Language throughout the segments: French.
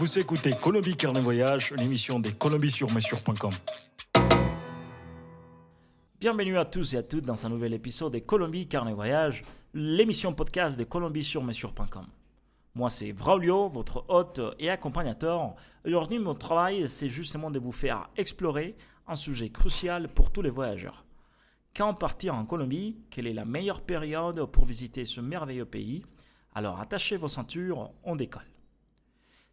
Vous écoutez Colombie Carnet Voyage, une émission des colombiessurmesures.com. Bienvenue à tous et à toutes dans un nouvel épisode de Colombie Carnet Voyage, l'émission podcast de colombiessurmesures.com. Moi, c'est Braulio, votre hôte et accompagnateur. Aujourd'hui, mon travail, c'est justement de vous faire explorer un sujet crucial pour tous les voyageurs. Quand partir en Colombie? Quelle est la meilleure période pour visiter ce merveilleux pays? Alors, attachez vos ceintures, on décolle.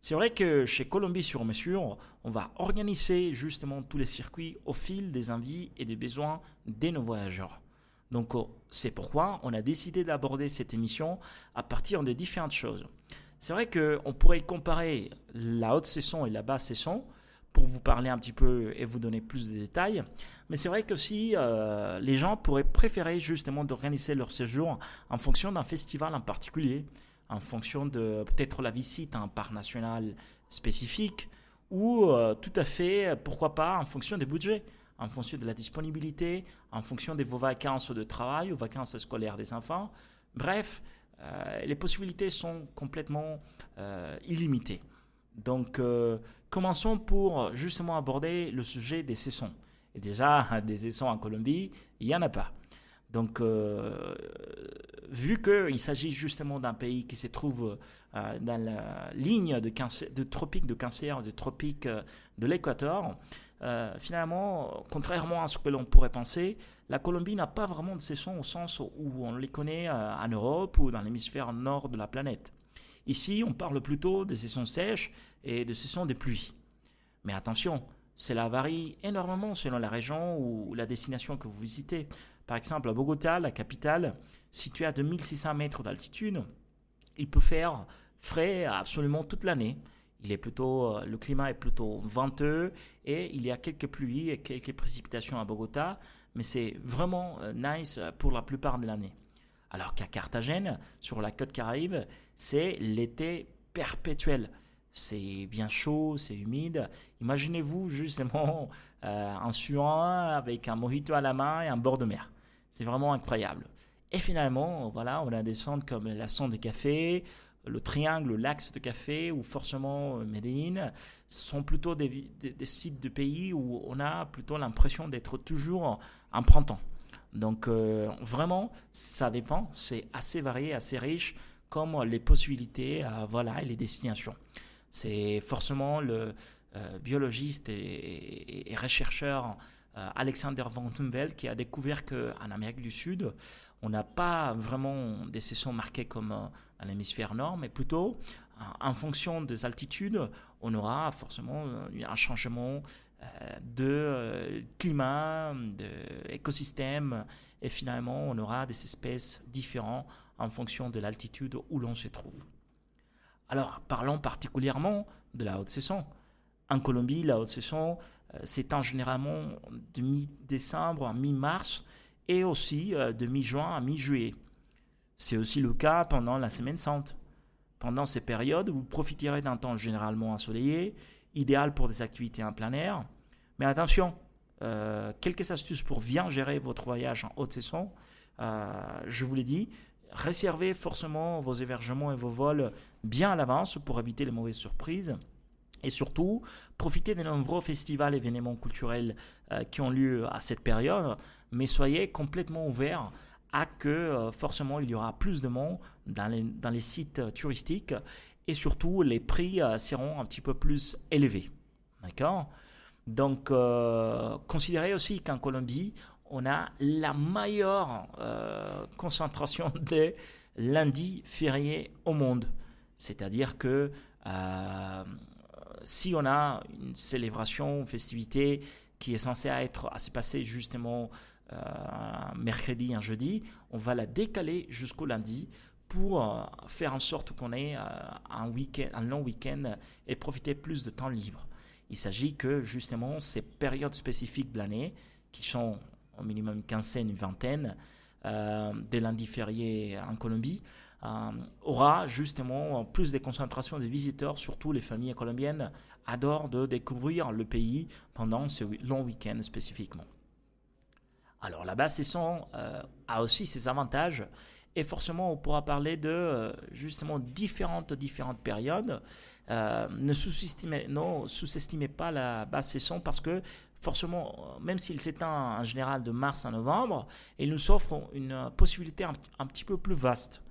C'est vrai que chez Colombie sur mesure, on va organiser justement tous les circuits au fil des envies et des besoins de nos voyageurs. Donc, c'est pourquoi on a décidé d'aborder cette émission à partir de différentes choses. C'est vrai qu'on pourrait comparer la haute saison et la basse saison pour vous parler un petit peu et vous donner plus de détails. Mais c'est vrai que si les gens pourraient préférer justement d'organiser leur séjour en fonction d'un festival en particulier, en fonction de peut-être la visite à un parc national spécifique ou tout à fait, pourquoi pas, en fonction des budgets, en fonction de la disponibilité, en fonction de vos vacances de travail ou vacances scolaires des enfants. Bref, les possibilités sont complètement illimitées. Donc, commençons pour justement aborder le sujet des saisons. Et déjà, des saisons en Colombie, il n'y en a pas. Donc, vu qu'il s'agit justement d'un pays qui se trouve dans la ligne de tropique de Cancer, de tropique de l'Équateur, finalement, contrairement à ce que l'on pourrait penser, la Colombie n'a pas vraiment de saison au sens où on les connaît en Europe ou dans l'hémisphère nord de la planète. Ici, on parle plutôt de saisons sèches et de saisons de pluie. Mais attention, cela varie énormément selon la région ou la destination que vous visitez. Par exemple, à Bogota, la capitale, située à 2600 mètres d'altitude, il peut faire frais absolument toute l'année. Le climat est plutôt venteux et il y a quelques pluies et quelques précipitations à Bogota, mais c'est vraiment nice pour la plupart de l'année. Alors qu'à Carthagène, sur la côte Caraïbe, c'est l'été perpétuel. C'est bien chaud, c'est humide. Imaginez-vous justement en suant avec un mojito à la main et un bord de mer. C'est vraiment incroyable. Et finalement, voilà, on a des centres comme la Sonde de Café, le Triangle, l'Axe de Café ou forcément Medellín. Ce sont plutôt des sites de pays où on a plutôt l'impression d'être toujours en printemps. Donc vraiment, ça dépend. C'est assez varié, assez riche comme les possibilités et les destinations. C'est forcément le biologiste et chercheur Alexander Van Humboldt qui a découvert qu'en Amérique du Sud, on n'a pas vraiment des saisons marquées comme dans l'hémisphère nord, mais plutôt en fonction des altitudes, on aura forcément un changement de climat, d'écosystème, et finalement on aura des espèces différentes en fonction de l'altitude où l'on se trouve. Alors parlons particulièrement de la haute saison. En Colombie, la haute saison s'étend généralement de mi-décembre à mi-mars et aussi de mi-juin à mi-juillet. C'est aussi le cas pendant la Semaine Sainte. Pendant ces périodes, vous profiterez d'un temps généralement ensoleillé, idéal pour des activités en plein air. Mais attention, quelques astuces pour bien gérer votre voyage en haute saison. Je vous l'ai dit, réservez forcément vos hébergements et vos vols bien à l'avance pour éviter les mauvaises surprises. Et surtout, profitez des nombreux festivals et événements culturels qui ont lieu à cette période, mais soyez complètement ouverts à que forcément il y aura plus de monde dans les sites touristiques et surtout les prix seront un petit peu plus élevés. D'accord ? Donc, considérez aussi qu'en Colombie, on a la meilleure concentration de lundis fériés au monde. C'est-à-dire que si on a une célébration, une festivité qui est censée se passer justement un mercredi, un jeudi, on va la décaler jusqu'au lundi pour faire en sorte qu'on ait un long week-end et profiter plus de temps libre. Il s'agit que justement ces périodes spécifiques de l'année, qui sont au minimum une quinzaine, une vingtaine des lundis fériés en Colombie, aura justement plus de concentration de visiteurs, surtout les familles colombiennes adorent de découvrir le pays pendant ce long week-end spécifiquement. Alors la basse saison a aussi ses avantages Et forcément, on pourra parler de justement différentes périodes. Ne sous-estimez pas la basse saison parce que forcément, même s'il s'éteint en général de mars à novembre, il nous offre une possibilité un petit peu plus vaste.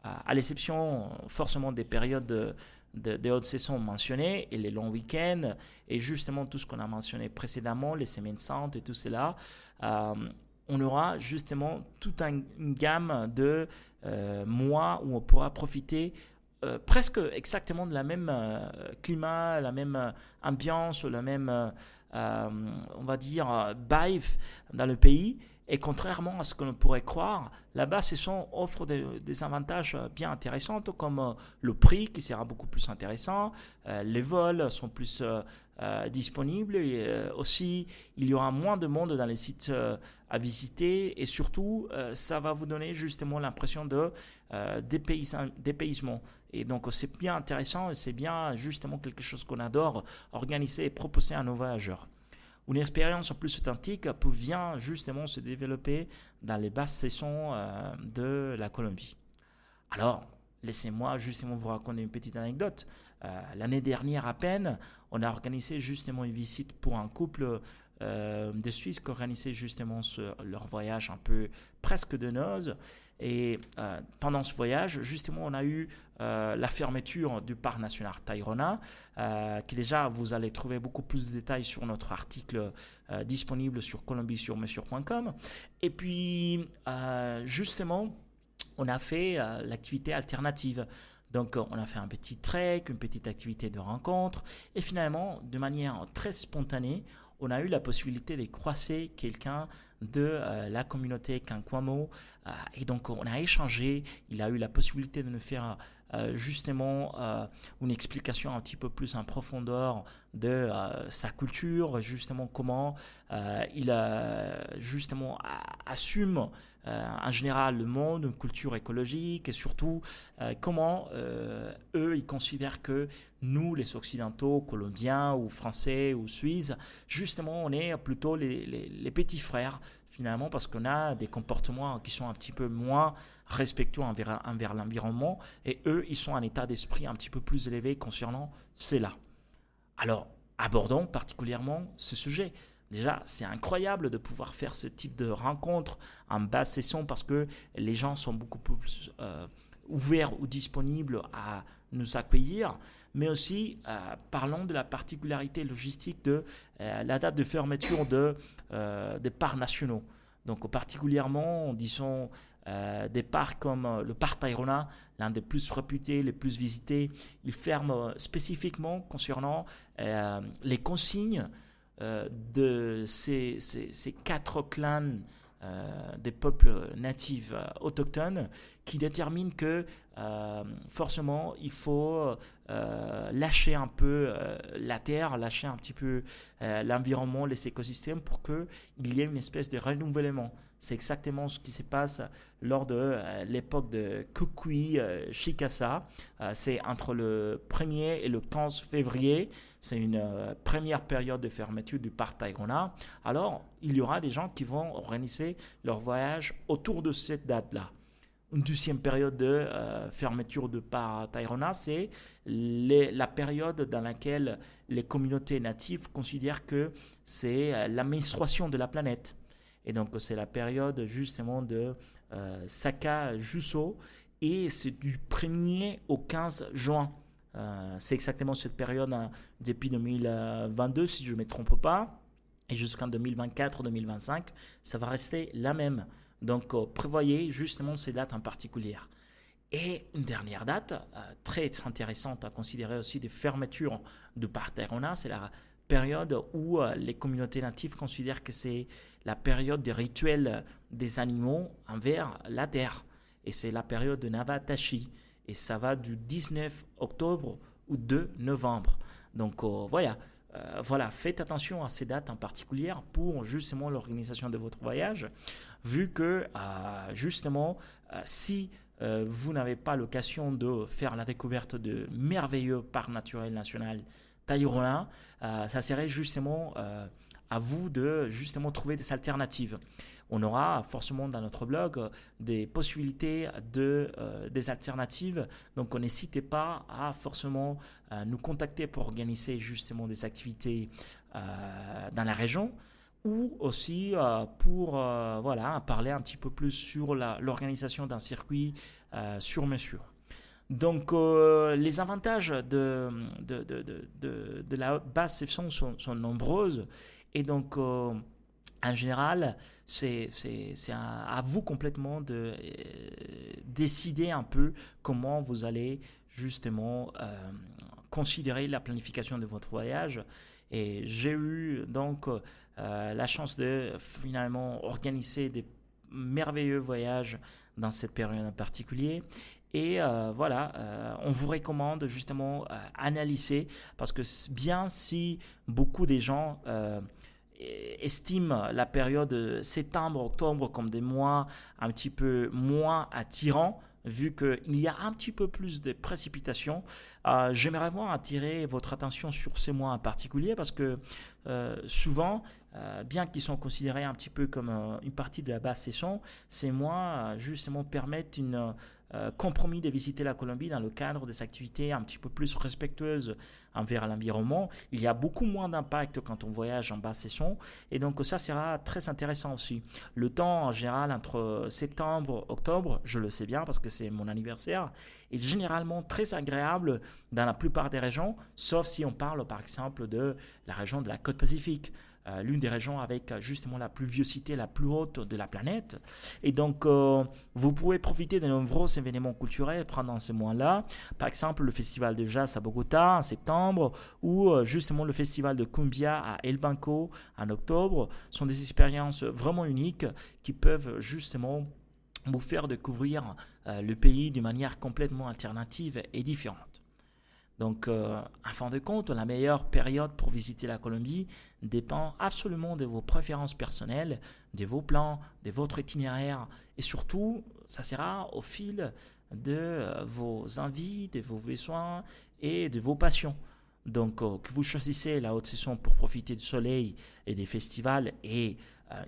À l'exception forcément des périodes de haute saison mentionnées et les longs week-ends et justement tout ce qu'on a mentionné précédemment, les semaines saintes et tout cela, on aura justement toute une gamme de mois où on pourra profiter presque exactement de la même climat, la même ambiance, la même, on va dire, vibe dans le pays. Et contrairement à ce que l'on pourrait croire, la basse saison offre des avantages bien intéressants comme le prix qui sera beaucoup plus intéressant, les vols sont plus disponibles et aussi il y aura moins de monde dans les sites à visiter et surtout ça va vous donner justement l'impression de dépaysement. Et donc c'est bien intéressant et c'est bien justement quelque chose qu'on adore organiser et proposer à nos voyageurs. Une expérience plus authentique vient justement se développer dans les basses saisons de la Colombie. Alors, laissez-moi justement vous raconter une petite anecdote. L'année dernière à peine, on a organisé justement une visite pour un couple de Suisses qui organisait justement leur voyage un peu presque de noces. Et pendant ce voyage, justement, on a eu la fermeture du parc national Tayrona, qui déjà, vous allez trouver beaucoup plus de détails sur notre article disponible sur colombisurmesure.com. Et puis, justement, on a fait l'activité alternative. Donc, on a fait un petit trek, une petite activité de rencontre. Et finalement, de manière très spontanée, on a eu la possibilité de croiser quelqu'un de la communauté Canquamo. Et donc, on a échangé. Il a eu la possibilité de nous faire justement une explication un petit peu plus en profondeur de sa culture, justement comment il justement assume en général le monde, une culture écologique et surtout comment eux ils considèrent que nous les occidentaux, colombiens ou français ou suisses, justement on est plutôt les petits frères finalement parce qu'on a des comportements qui sont un petit peu moins respectueux envers l'environnement et eux ils sont en état d'esprit un petit peu plus élevé concernant cela. Alors abordons particulièrement ce sujet. Déjà, c'est incroyable de pouvoir faire ce type de rencontre en basse saison parce que les gens sont beaucoup plus ouverts ou disponibles à nous accueillir. Mais aussi, parlons de la particularité logistique de la date de fermeture des parcs nationaux. Donc, particulièrement, disons, des parcs comme le parc Tayrona, l'un des plus réputés, les plus visités, il ferme spécifiquement concernant les consignes de ces quatre clans des peuples natifs autochtones qui déterminent que forcément il faut lâcher un peu la terre, lâcher un petit peu l'environnement, les écosystèmes pour qu'il y ait une espèce de renouvellement. C'est exactement ce qui se passe lors de l'époque de Kukui Chicasa. C'est entre le 1er et le 15 février. C'est une première période de fermeture du parc Tayrona. Alors, il y aura des gens qui vont organiser leur voyage autour de cette date-là. Une deuxième période de fermeture du parc Tayrona, c'est la période dans laquelle les communautés natives considèrent que c'est la menstruation de la planète. Et donc, c'est la période justement de Saka Jusso et c'est du 1er au 15 juin. C'est exactement cette période depuis 2022, si je ne me trompe pas, et jusqu'en 2024-2025, ça va rester la même. Donc, prévoyez justement ces dates en particulier. Et une dernière date, très intéressante à considérer aussi des fermetures du parc Tayrona, c'est la période où les communautés natives considèrent que c'est la période des rituels des animaux envers la terre. Et c'est la période de Navatashi. Et ça va du 19 octobre au 2 novembre. Donc voilà, faites attention à ces dates en particulier pour justement l'organisation de votre voyage, vu que justement, si vous n'avez pas l'occasion de faire la découverte de merveilleux parcs naturels nationaux Tayrona, ça serait justement à vous de justement trouver des alternatives. On aura forcément dans notre blog des possibilités des alternatives. Donc, n'hésitez pas à forcément nous contacter pour organiser justement des activités dans la région ou aussi pour parler un petit peu plus sur l'organisation d'un circuit sur mesure. Donc, les avantages de la basse session sont nombreuses et donc, en général, c'est à vous complètement de décider un peu comment vous allez justement considérer la planification de votre voyage. Et j'ai eu donc la chance de finalement organiser des merveilleux voyages dans cette période en particulier. Et on vous recommande justement analyser parce que bien si beaucoup des gens estiment la période septembre-octobre comme des mois un petit peu moins attirants, vu qu'il y a un petit peu plus de précipitations, j'aimerais vraiment attirer votre attention sur ces mois en particulier parce que souvent, bien qu'ils sont considérés un petit peu comme une partie de la basse saison, ces mois justement permettent une compromis de visiter la Colombie dans le cadre des activités un petit peu plus respectueuses envers l'environnement. Il y a beaucoup moins d'impact quand on voyage en basse saison et donc ça sera très intéressant aussi. Le temps en général entre septembre et octobre, je le sais bien parce que c'est mon anniversaire, est généralement très agréable dans la plupart des régions, sauf si on parle par exemple de la région de la côte Pacifique. L'une des régions avec justement la pluviosité la plus haute de la planète. Et donc, vous pouvez profiter de nombreux événements culturels pendant ces mois-là. Par exemple, le festival de jazz à Bogota en septembre ou justement le festival de cumbia à El Banco en octobre sont des expériences vraiment uniques qui peuvent justement vous faire découvrir le pays d'une manière complètement alternative et différente. Donc, en fin de compte, la meilleure période pour visiter la Colombie dépend absolument de vos préférences personnelles, de vos plans, de votre itinéraire et surtout, ça sera au fil de vos envies, de vos besoins et de vos passions. Donc, que vous choisissez la haute saison pour profiter du soleil et des festivals et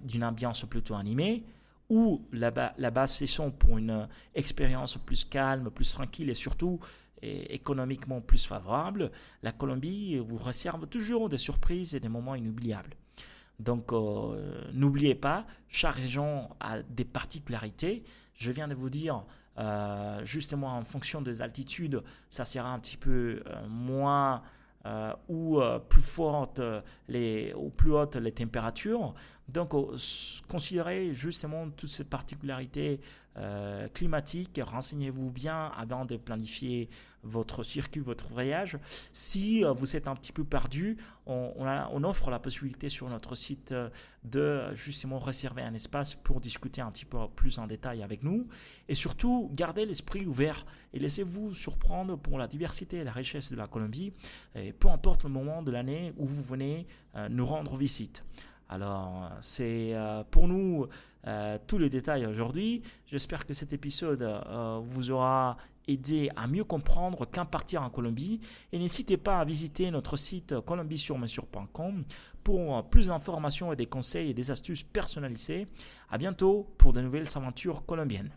d'une ambiance plutôt animée, ou la basse saison pour une expérience plus calme, plus tranquille et surtout économiquement plus favorable, la Colombie vous réserve toujours des surprises et des moments inoubliables. Donc, n'oubliez pas, chaque région a des particularités. Je viens de vous dire, justement, en fonction des altitudes, ça sera un petit peu moins ou plus fortes ou plus hautes les températures. Donc, considérez justement toutes ces particularités climatiques. Renseignez-vous bien avant de planifier votre circuit, votre voyage. Si vous êtes un petit peu perdu, on offre la possibilité sur notre site de justement réserver un espace pour discuter un petit peu plus en détail avec nous. Et surtout, gardez l'esprit ouvert et laissez-vous surprendre pour la diversité et la richesse de la Colombie, et peu importe le moment de l'année où vous venez nous rendre visite. Alors, c'est pour nous tous les détails aujourd'hui. J'espère que cet épisode vous aura aidé à mieux comprendre quand partir en Colombie. Et n'hésitez pas à visiter notre site colombisurmesure.com pour plus d'informations et des conseils et des astuces personnalisées. À bientôt pour de nouvelles aventures colombiennes.